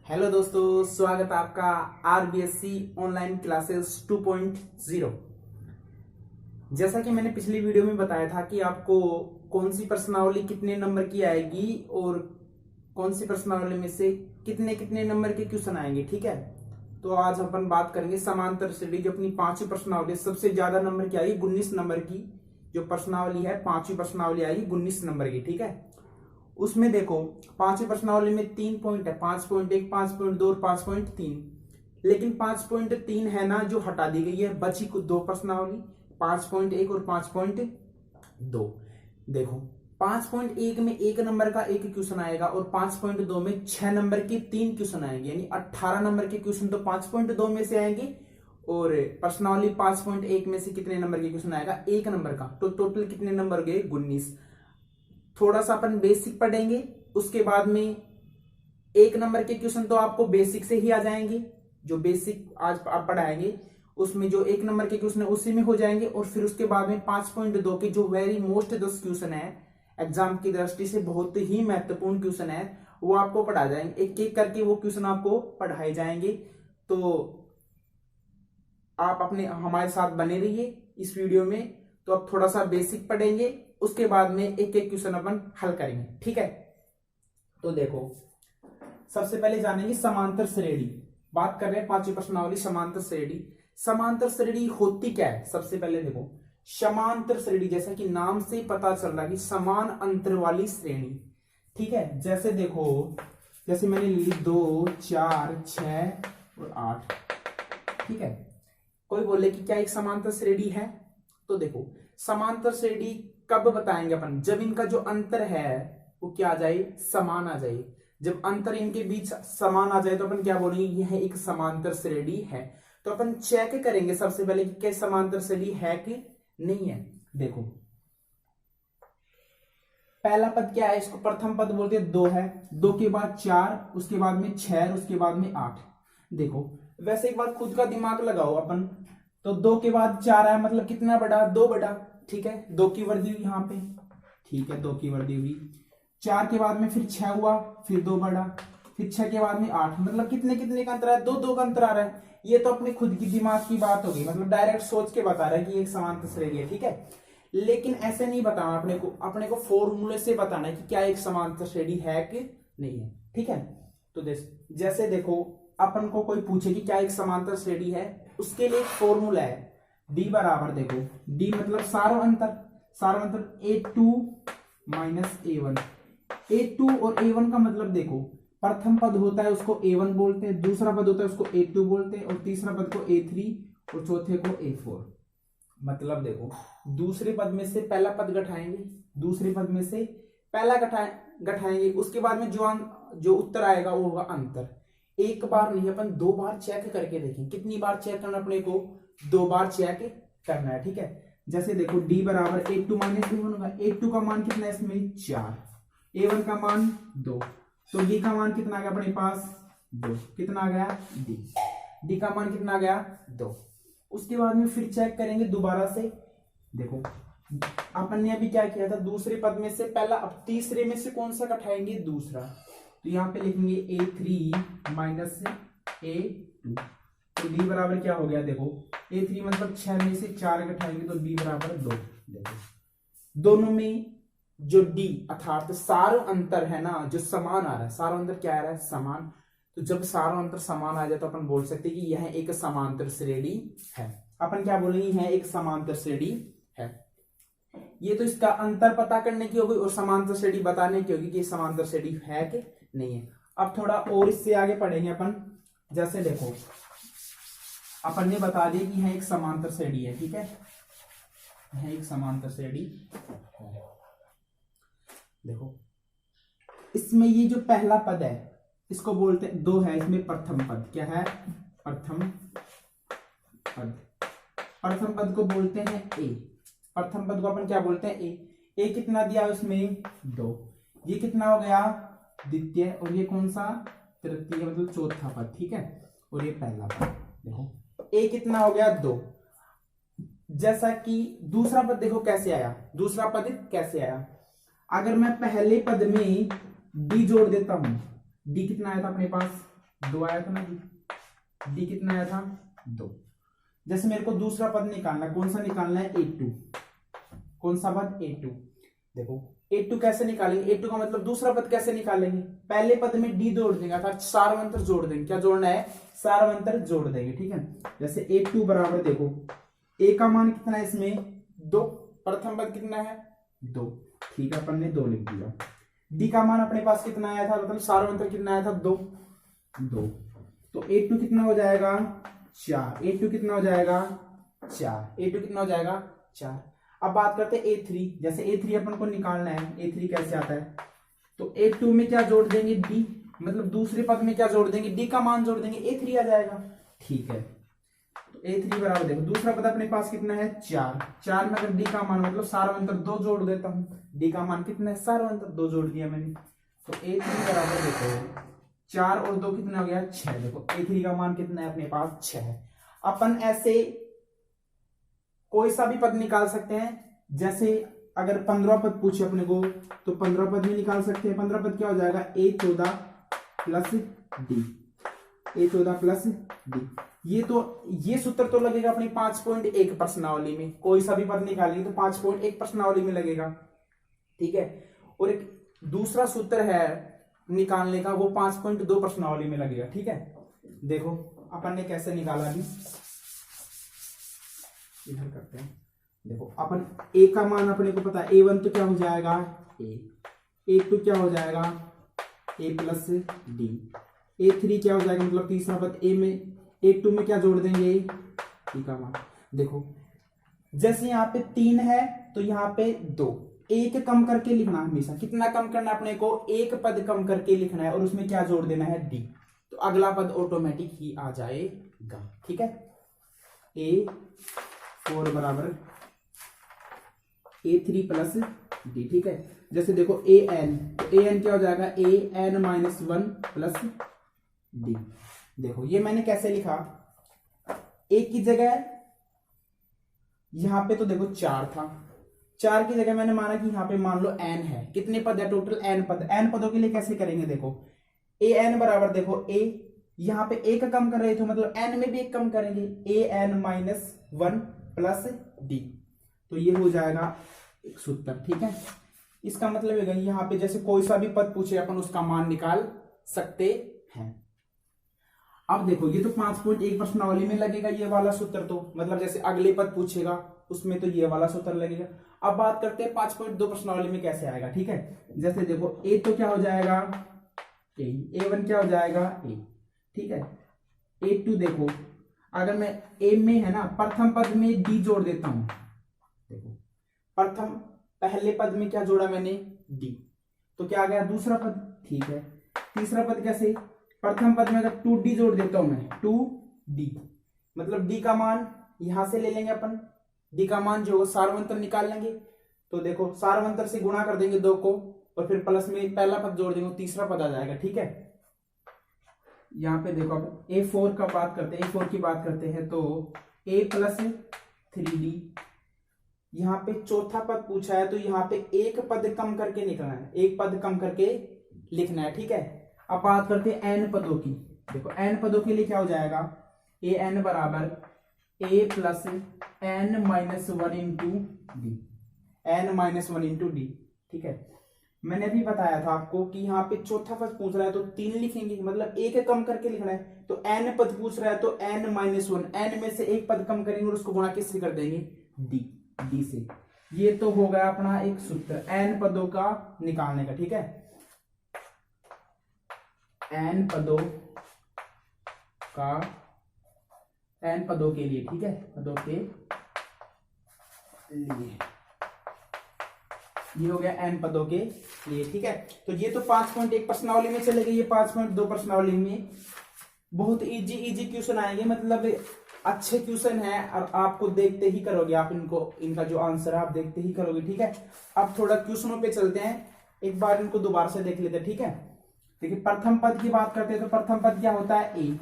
Hello दोस्तों, स्वागत है आपका आरबीएससी ऑनलाइन क्लासेस 2.0। जैसा कि मैंने पिछली वीडियो में बताया था कि आपको कौन सी प्रश्नावली कितने नंबर की आएगी और कौन सी प्रश्नावली में से कितने कितने नंबर के क्वेश्चन आएंगे। ठीक है, तो आज अपन बात करेंगे समांतर श्रेणी, जो अपनी पांचवी प्रश्नावली सबसे ज्यादा नंबर की आएगी 19 नंबर की। जो प्रश्नावली है, पांचवी प्रश्नावली आएगी 19 नंबर की। ठीक है, उसमें देखो पांचवी प्रश्नावली में 3 पॉइंट है, 5.1, 5.2 और 5.3। लेकिन 5.3 है ना, जो हटा दी गई है, बची कुछ दो प्रश्नावली 5.1 और 5.2। देखो 5.1 में 1 नंबर का एक क्वेश्चन आएगा और 5.2 में 6 नंबर के 3 क्वेश्चन आएंगे, यानी 18 नंबर के क्वेश्चन तो 5.2 में से आएंगे। और प्रश्नावली 5.1 में से कितने नंबर के क्वेश्चन आएगा, 1 नंबर का। तो टोटल कितने नंबर गए, 19। थोड़ा सा अपन बेसिक पढ़ेंगे, उसके बाद में 1 नंबर के क्वेश्चन तो आपको बेसिक से ही आ जाएंगे। जो बेसिक आज आप पढ़ाएंगे उसमें जो 1 नंबर के क्वेश्चन है उसी में हो जाएंगे। और फिर उसके बाद में 5.2 के जो वेरी मोस्ट 10 क्वेश्चन है, एग्जाम की दृष्टि से बहुत ही महत्वपूर्ण क्वेश्चन है, वो आपको पढ़ा जाएंगे। एक एक करके वो क्वेश्चन आपको पढ़ाए जाएंगे। तो आप अपने हमारे साथ बने रहिए इस वीडियो में। तो अब थोड़ा सा बेसिक पढ़ेंगे, उसके बाद में एक एक क्वेश्चन अपन हल करेंगे। ठीक है, तो देखो सबसे पहले जानेंगे समांतर श्रेणी। बात कर रहे हैं पांचवी प्रश्नावली समांतर श्रेणी। समांतर श्रेणी होती क्या है, सबसे पहले देखो समांतर श्रेणी, जैसा कि नाम से पता चल रहा है कि समान अंतर वाली श्रेणी। ठीक है, जैसे देखो, जैसे मैंने ली 2, 4, 6 और 8। ठीक है, कोई बोले कि क्या एक समांतर श्रेणी है, तो देखो समांतर श्रेणी कब बताएंगे अपन, जब इनका जो अंतर है वो क्या आ जाए, समान आ जाए। जब अंतर इनके बीच समान आ जाए तो अपन क्या बोलेंगे, यह एक समांतर श्रेणी है। तो अपन चेक करेंगे सबसे पहले कि क्या समांतर श्रेणी है कि नहीं है। देखो पहला पद क्या है, इसको प्रथम पद बोलते हैं, 2 है। 2 के बाद 4, उसके बाद में 6, उसके बाद में 8। देखो वैसे एक बार खुद का दिमाग लगाओ अपन, तो 2 के बाद 4 है, मतलब कितना बड़ा, 2 बड़ा। ठीक है, 2 की वर्दी हुई यहाँ पे। ठीक है, 2 की वर्दी हुई। 4 के बाद में फिर 6 हुआ, फिर 2 बड़ा, फिर 6 के बाद में 8, मतलब कितने कितने का अंतर है, 2 2 का अंतर आ रहा है। ये तो अपने खुद की दिमाग की बात होगी, मतलब डायरेक्ट सोच के बता रहा है कि एक समांतर श्रेणी है। ठीक है, लेकिन ऐसे नहीं बताना, अपने को फॉर्मूले से बताना है कि क्या एक समांतर श्रेणी है कि नहीं है। ठीक है, तो जैसे देखो अपन को कोई पूछे कि क्या एक समांतर श्रेणी है, उसके लिए एक फॉर्मूला है, d बराबर, देखो d मतलब सारो अंतर, सारो अंतर a2 माइनस a1। a2 और a1 का मतलब देखो, प्रथम पद होता है उसको a1 बोलते हैं, दूसरा पद होता है उसको a2 बोलते हैं, और तीसरा पद को a3 और चौथे को a4। मतलब देखो दूसरे पद में से पहला पद घटाएंगे, दूसरे पद में से पहला घटाएंगे, उसके बाद में जो उत्तर आएगा वो होगा अंतर। एक बार नहीं, अपन 2 बार चेक करके देखें। कितनी बार चेक करना, अपने को 2 बार चेक करना है। ठीक है, जैसे देखो d बराबर a2 माइनस a1 होगा। a2 का मान कितना है इसमें, 4, a1 का मान 2, तो d का मान कितना आ गया अपने पास, 2। कितना आ गया, d का मान कितना आ गया, 2। उसके बाद में फिर चेक करेंगे दोबारा से। देखो अपन ने अभी क्या किया था, दूसरे पद में से पहला, अब तीसरे में से कौन सा घटाएंगे, दूसरा। तो यहाँ पे लिखेंगे a3 माइनस a2, तो d बराबर क्या हो गया, देखो a3 मतलब 6 में से 4 घटाएंगे तो d बराबर 2। देखो दोनों में जो d अर्थात सारो अंतर है ना, जो समान आ रहा है, सारो अंतर क्या आ रहा है, समान। तो जब सारो अंतर समान आ जाए तो अपन बोल सकते हैं कि यह एक समांतर श्रेणी है। अपन क्या बोलेंगे, यह एक समांतर श्रेणी है। ये तो इसका अंतर पता करने की होगी और समांतर श्रेणी बताने की होगी कि समांतर श्रेणी है कि नहीं है। अब थोड़ा और इससे आगे पढ़ेंगे अपन। जैसे देखो अपन ने बता दिया कि यह एक समांतर श्रेणी है। ठीक है, यह एक समांतर श्रेणी है। देखो इसमें ये जो पहला पद है इसको बोलते हैं, 2 है इसमें प्रथम पद, क्या है, प्रथम पद। प्रथम पद को बोलते हैं a। प्रथम पद को अपन क्या बोलते हैं, a कितना दिया उसमें, 2। ये कितना हो गया, द्वितीय, और ये कौन सा, तृतीय, मतलब चौथा पद। ठीक है, और ये पहला पद। देखो a कितना हो गया, 2। जैसा कि दूसरा पद देखो कैसे आया, दूसरा पद कैसे आया, अगर मैं पहले पद में d जोड़ देता हूं, d कितना आया था अपने पास, 2 आया था ना जी, डी कितना आया था 2। जैसे मेरे को दूसरा पद निकालना है, कौन सा निकालना है a2, कौन सा पद a2। देखो a2 कैसे निकालेंगे, a2 का मतलब दूसरा पद कैसे निकालेंगे, पहले पद में d जोड़ देंगे अर्थात सारवंतर जोड़ देंगे। क्या जोड़ना है, सारवंतर जोड़ देंगे, ठीक है। जैसे a2 बराबर देखो a का मान कितना है इसमें 2, प्रथम पद कितना है 2, ठीक है अपन ने 2 लिख दिया। d का मान अपने पास कितना आया था, मतलब सारवंतर कितना आया था 2, तो a2 कितना हो जाएगा 4, a2 कितना हो जाएगा 4, a2 कितना हो जाएगा 4। अब बात करते हैं a3, जैसे a3 अपन को निकालना है, a3 कैसे आता है, तो a2 में क्या जोड़ देंगे d, मतलब दूसरे पद में क्या जोड़ देंगे d का मान जोड़ देंगे, a3 आ जाएगा, ठीक है। तो a3 बराबर देखो दूसरा पद अपने पास कितना है 4, 4 में अगर d का मान मतलब सारवंतर 2 जोड़ देता हूं, d का मान कितना है सारवंतर 2 जोड़ दिया मैंने, तो a3 बराबर देखो 4 और 2 कितना हो गया 6। देखो a3 का मान कितना है अपने पास 6 है। अपन ऐसे कोई सा भी पद निकाल सकते हैं, जैसे अगर 15 पद पूछे अपने को तो 15 पद भी निकाल सकते हैं। 15 पद क्या हो जाएगा a14 plus D, a14 plus D. ये सूत्र तो लगेगा अपनी 5.1 प्रश्नावली में, कोई सा भी पद निकालेंगे तो 5.1 प्रश्नावली में लगेगा, ठीक है। और एक दूसरा सूत्र है निकालने का, वो 5.2 प्रश्नावली में लगेगा, ठीक है। देखो अपन ने कैसे निकाला अभी, इधर करते हैं। देखो अपन a का मान अपने को पता है, a1 तो क्या हो जाएगा a2 क्या हो जाएगा a प्लस डी, a3 क्या हो जाएगा मतलब तीसरा पद a में, a2 में क्या जोड़ देंगे d का मान। देखो जैसे यहाँ पे 3 है तो यहाँ पे 2, एक कम करके लिखना, हमेशा कितना कम करना है अपने को, एक पद कम करके लिखना है और उसमें क्या जोड़ देना है d, तो अगला पद ऑटोमेटिक ही आ जाएगा, ठीक है। a4 बराबर a3 प्लस डी, ठीक है। जैसे देखो an, तो an क्या हो जाएगा an माइनस 1 प्लस डी। देखो ये मैंने कैसे लिखा, एक की जगह यहां पे तो देखो 4 था, 4 की जगह मैंने माना कि यहाँ पे मान लो n है, कितने पद है टोटल n पद, n पदों के लिए कैसे करेंगे, देखो an बराबर देखो a, यहाँ पे एक कम कर रहे थे मतलब n में भी एक कम करेंगे, an माइनस 1 प्लस डी, तो ये हो जाएगा एक सूत्र, ठीक है। इसका मतलब है यहाँ पे जैसे कोई सा भी पद पूछे अपन उसका मान निकाल सकते हैं। अब देखो ये तो 5.1 प्रश्नावली में लगेगा ये वाला सूत्र, तो मतलब जैसे अगले पद पूछेगा उसमें तो ये वाला सूत्र लगेगा। अब बात करते हैं 5.2 प्रश्नावली में कैसे आएगा, ठीक है। जैसे देखो a तो क्या हो जाएगा a1 क्या हो जाएगा a, ठीक है। a2 देखो अगर मैं a में है ना प्रथम पद में d जोड़ देता हूं, देखो प्रथम पहले पद में क्या जोड़ा मैंने d, तो क्या आ गया दूसरा पद, ठीक है। तीसरा पद कैसे, प्रथम पद में अगर 2d जोड़ देता हूं मैं 2d, मतलब d का मान यहां से ले लेंगे अपन, d का मान जो सारवंतर निकाल लेंगे, तो देखो सारवंतर से गुणा कर देंगे 2 को और फिर प्लस में पहला पद जोड़ देंगे, तीसरा पद आ जाएगा, ठीक है। यहाँ पे देखो अब a4 का बात करते हैं, a4 की बात करते हैं तो a प्लस 3d, यहाँ पे चौथा पद पूछा है तो यहाँ पे एक पद कम करके लिखना है, एक पद कम करके लिखना है, ठीक है। अब बात करते हैं n पदों की, देखो n पदों के लिए क्या हो जाएगा an बराबर a plus n minus 1 into D, n minus 1 into D, ठीक है। मैंने अभी बताया था आपको कि यहाँ पे चौथा पद पूछ रहा है तो 3 लिखेंगे, मतलब एक कम करके लिखना है, तो n पद पूछ रहा है तो n माइनस 1, n में से एक पद कम करेंगे और उसको गुणा किससे कर देंगे d से। ये तो हो गया अपना एक सूत्र n पदों का निकालने का, ठीक है। n पदों के लिए, ठीक है, पदों के लिए ये हो गया n पदों के लिए, ठीक है। तो ये तो 5.1 प्रश्नावली में चले गए, ये 5.2 प्रश्नावली में बहुत इजी क्वेश्चन आएंगे, मतलब अच्छे क्वेश्चन है और आपको देखते ही करोगे आप इनको, इनका जो आंसर है आप देखते ही करोगे, ठीक है। अब थोड़ा क्वेश्चनों पे चलते हैं, एक बार इनको दोबारा से देख लेते हैं, ठीक है। देखिए प्रथम पद की बात करते हैं तो प्रथम पद क्या होता है a,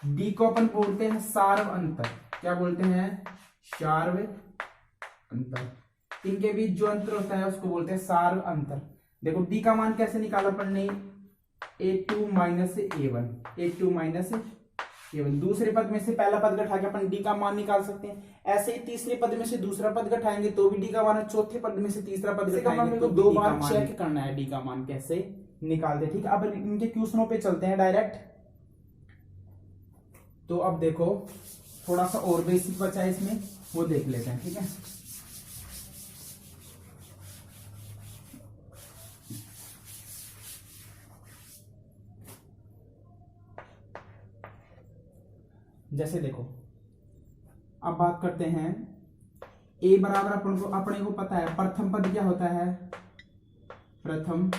d को अपन बोलते हैं सार्व अंतर, क्या बोलते हैं सार्व अंतर, इनके बीच जो अंतर होता है उसको बोलते हैं सार्व अंतर। देखो d का मान कैसे निकाला अपन ने, A2 minus A1, A2 minus A1। दूसरे पद में से पहला पद घटा के अपन डी का मान निकाल सकते हैं। ऐसे ही तीसरे पद में से दूसरा पद घटाएंगे तो भी डी का मान, चौथे पद में से तीसरा पद घटाएंगे तो दो बार चेक करना है डी का मान कैसे निकालते। ठीक है, अब इनके क्वेश्चनों पे चलते हैं डायरेक्ट। तो अब देखो थोड़ा सा और बेसिक बचा है इसमें, वो देख लेते हैं। ठीक है, जैसे देखो अब बात करते हैं a बराबर अपने को पता है प्रथम पद क्या होता है, प्रथम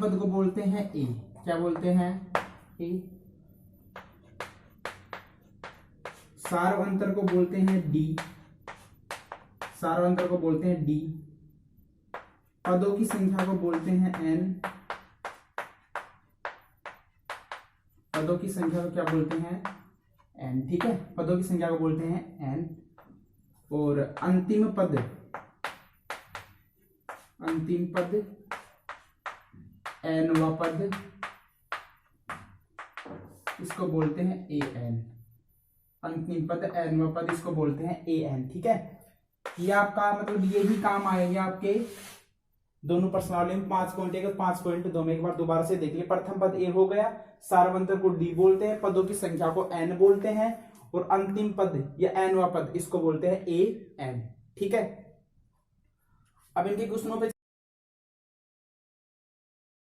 पद को बोलते हैं a। क्या बोलते हैं, a। सार्वंतर को बोलते हैं d, सार्वंतर को बोलते हैं d। पदों की संख्या को बोलते हैं n, पदों की संख्या को क्या बोलते हैं n। ठीक है, पदों की संख्या को बोलते हैं n। और अंतिम पद nवा पद, इसको बोलते हैं an। अंतिम पद nवा पद, इसको बोलते हैं an। ठीक है, ये आपका मतलब ये भी काम आएगा आपके दोनों प्रश्नावली में। 5 पॉइंट 1 5 पॉइंट 2 में एक बार दोबारा से देख लिया। प्रथम पद a हो गया, सार्वंतर को d बोलते हैं, पदों की संख्या को n बोलते हैं, और अंतिम पद या nवा पद इसको बोलते हैं an। ठीक है, अब इनके क्वेश्चनों पे